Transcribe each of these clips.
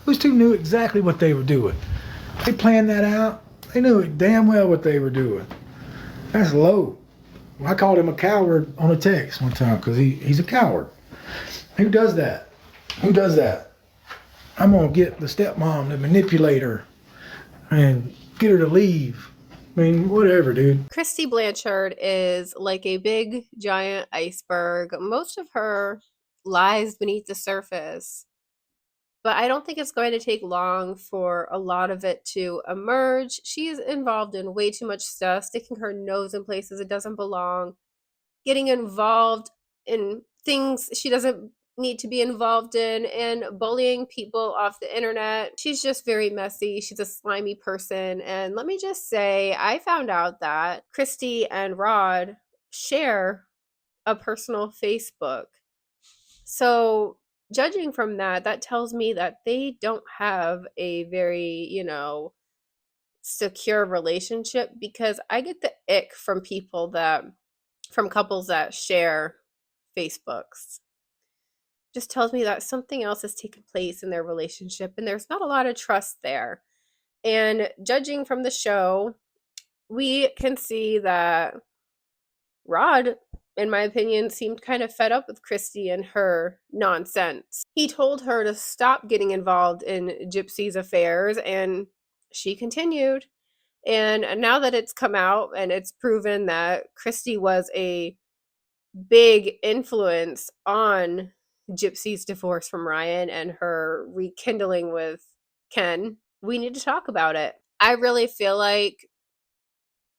Those two knew exactly what they were doing. They planned that out. They knew damn well what they were doing. That's low. I called him a coward on a text one time because he's a coward. Who does that? Who does that? I'm going to get the stepmom to manipulate her and get her to leave. I mean, whatever, dude. Christy Blanchard is like a big, giant iceberg. Most of her lies beneath the surface. But I don't think it's going to take long for a lot of it to emerge. She's involved in way too much stuff, sticking her nose in places it doesn't belong, getting involved in things she doesn't need to be involved in, and bullying people off the internet. She's just very messy. She's a slimy person. And let me just say, I found out that Christy and Rod share a personal Facebook. So judging from that, that tells me that they don't have a very, secure relationship, because I get the ick from from couples that share Facebooks. Just tells me that something else has taken place in their relationship and there's not a lot of trust there. And judging from the show, we can see that Rod, in my opinion, seemed kind of fed up with Christy and her nonsense. He told her to stop getting involved in Gypsy's affairs, and she continued. And now that it's come out and it's proven that Christy was a big influence on Gypsy's divorce from Ryan and her rekindling with Ken, we need to talk about it. I really feel like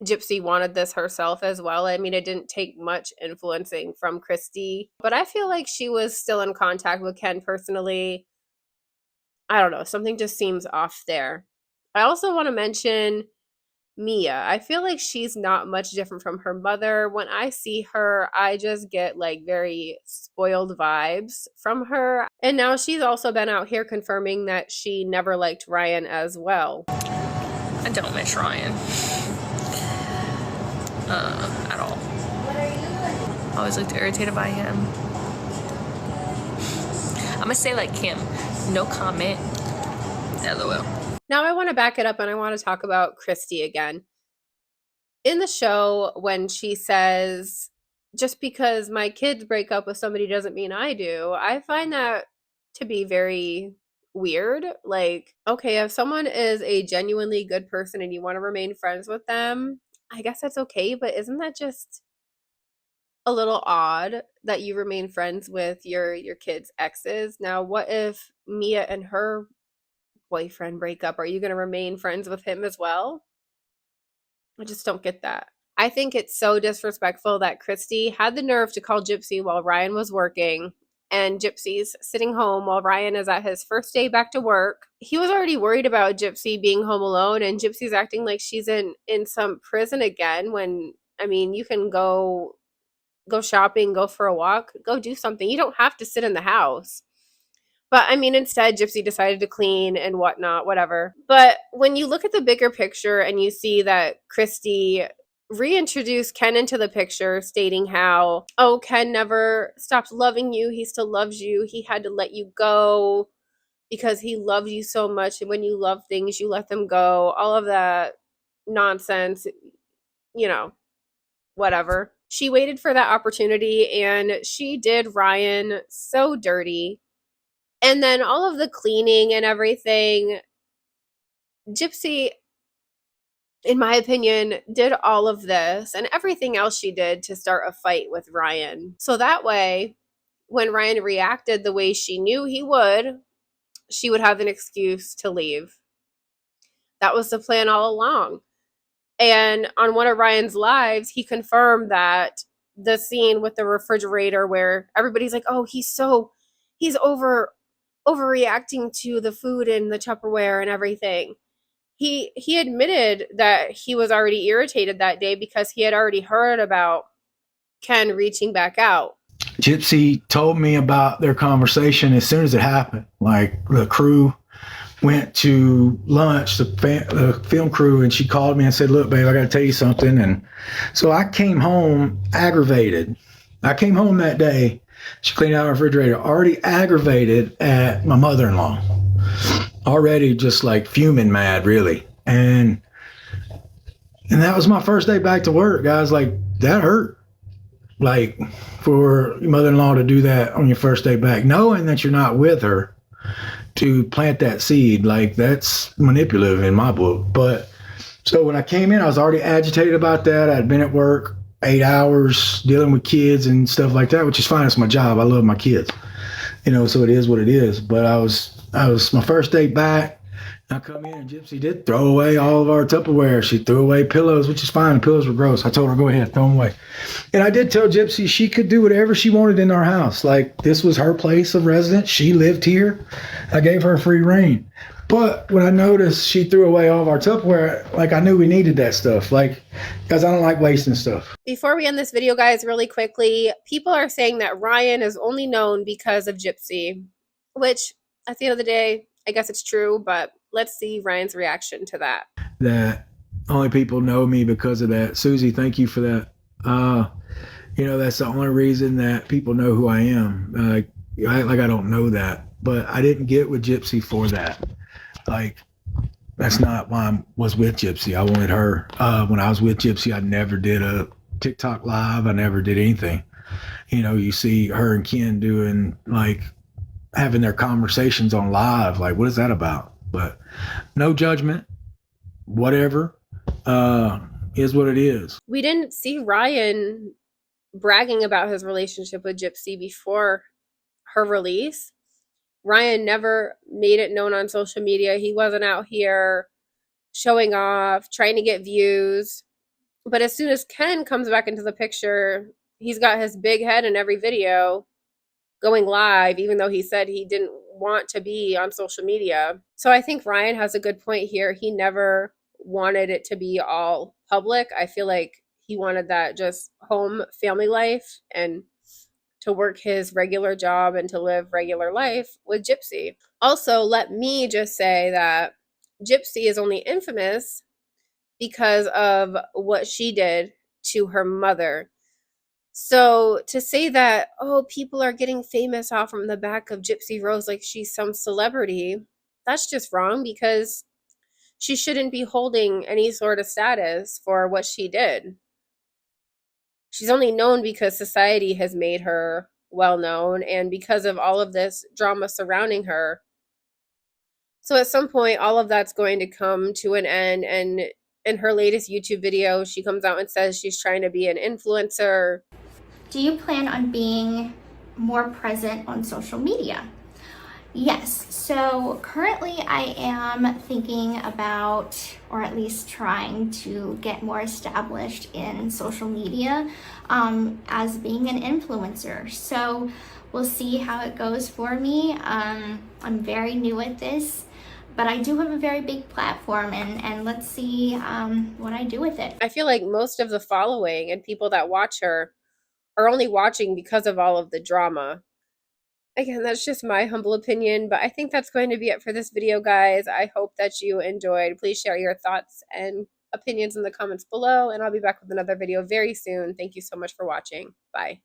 Gypsy wanted this herself as well. I mean, it didn't take much influencing from Christy, but I feel like she was still in contact with Ken personally. I don't know, something just seems off there. I also want to mention Mia. I feel like she's not much different from her mother. When I see her, I just get like very spoiled vibes from her. And now she's also been out here confirming that she never liked Ryan as well. I don't miss Ryan. At all. I always looked irritated by him. I'm gonna say like Kim, no comment. LOL. Now I want to back it up and I want to talk about Christy again. In the show, when she says, just because my kids break up with somebody doesn't mean I do, I find that to be very weird. Like, okay, if someone is a genuinely good person and you want to remain friends with them, I guess that's okay, but isn't that just a little odd that you remain friends with your kids' exes? Now, what if Mia and her boyfriend break up? Are you going to remain friends with him as well? I just don't get that. I think it's so disrespectful that Christy had the nerve to call Gypsy while Ryan was working, and Gypsy's sitting home while Ryan is at his first day back to work. He was already worried about Gypsy being home alone, and Gypsy's acting like she's in some prison again when, I mean, you can go shopping, go for a walk, go do something. You don't have to sit in the house. But I mean, instead, Gypsy decided to clean and whatnot, whatever. But when you look at the bigger picture and you see that Christy reintroduced Ken into the picture, stating how, oh, Ken never stopped loving you. He still loves you. He had to let you go because he loved you so much. And when you love things, you let them go. All of that nonsense, whatever. She waited for that opportunity and she did Ryan so dirty. And then all of the cleaning and everything, Gypsy, in my opinion, did all of this and everything else she did to start a fight with Ryan. So that way, when Ryan reacted the way she knew he would, she would have an excuse to leave. That was the plan all along. And on one of Ryan's lives, he confirmed that the scene with the refrigerator where everybody's like, oh, he's overreacting to the food and the Tupperware and everything. He admitted that he was already irritated that day because he had already heard about Ken reaching back out. Gypsy told me about their conversation as soon as it happened. Like, the crew went to lunch, the film crew, and she called me and said, look, babe, I got to tell you something. And so I came home aggravated. I came home that day. She cleaned out her refrigerator, already aggravated at my mother-in-law. already just like fuming mad, really. And that was my first day back to work, guys. Like, that hurt. Like, for your mother-in-law to do that on your first day back, knowing that you're not with her, to plant that seed, like, that's manipulative in my book. But so when I came in, I was already agitated about that. I'd been at work 8 hours dealing with kids and stuff like that, which is fine. It's my job. I love my kids, so it is what it is. But I was my first day back. I come in and Gypsy did throw away all of our Tupperware. She threw away pillows, which is fine. The pillows were gross. I told her, go ahead, throw them away. And I did tell Gypsy she could do whatever she wanted in our house. Like, this was her place of residence. She lived here. I gave her free reign. But when I noticed she threw away all of our Tupperware, like, I knew we needed that stuff. Like, guys, I don't like wasting stuff. Before we end this video, guys, really quickly, people are saying that Ryan is only known because of Gypsy, which at the end of the day, I guess it's true, but let's see Ryan's reaction to that. That only people know me because of that. Susie, thank you for that. That's the only reason that people know who I am. I don't know that, but I didn't get with Gypsy for that. Like, that's not why I was with Gypsy. I wanted her. When I was with Gypsy, I never did a TikTok live. I never did anything. You see her and Ken doing, like, having their conversations on live. Like, what is that about? But no judgment. Whatever is what it is. We didn't see Ryan bragging about his relationship with Gypsy before her release. Ryan never made it known on social media. He wasn't out here showing off, trying to get views. But as soon as Ken comes back into the picture, he's got his big head in every video going live, even though he said he didn't want to be on social media. So I think Ryan has a good point here. He never wanted it to be all public. I feel like he wanted that just home family life and to work his regular job and to live regular life with Gypsy. Also, let me just say that Gypsy is only infamous because of what she did to her mother. So to say that, oh, people are getting famous off from the back of Gypsy Rose like she's some celebrity, that's just wrong, because she shouldn't be holding any sort of status for what she did. She's only known because society has made her well known and because of all of this drama surrounding her. So at some point, all of that's going to come to an end. And in her latest YouTube video, she comes out and says she's trying to be an influencer. Do you plan on being more present on social media? Yes, so currently I am thinking about, or at least trying to get more established in social media as being an influencer. So we'll see how it goes for me. I'm very new at this, but I do have a very big platform, and let's see what I do with it. I feel like most of the following and people that watch her are only watching because of all of the drama. Again, that's just my humble opinion, but I think that's going to be it for this video, guys. I hope that you enjoyed. Please share your thoughts and opinions in the comments below, and I'll be back with another video very soon. Thank you so much for watching. Bye.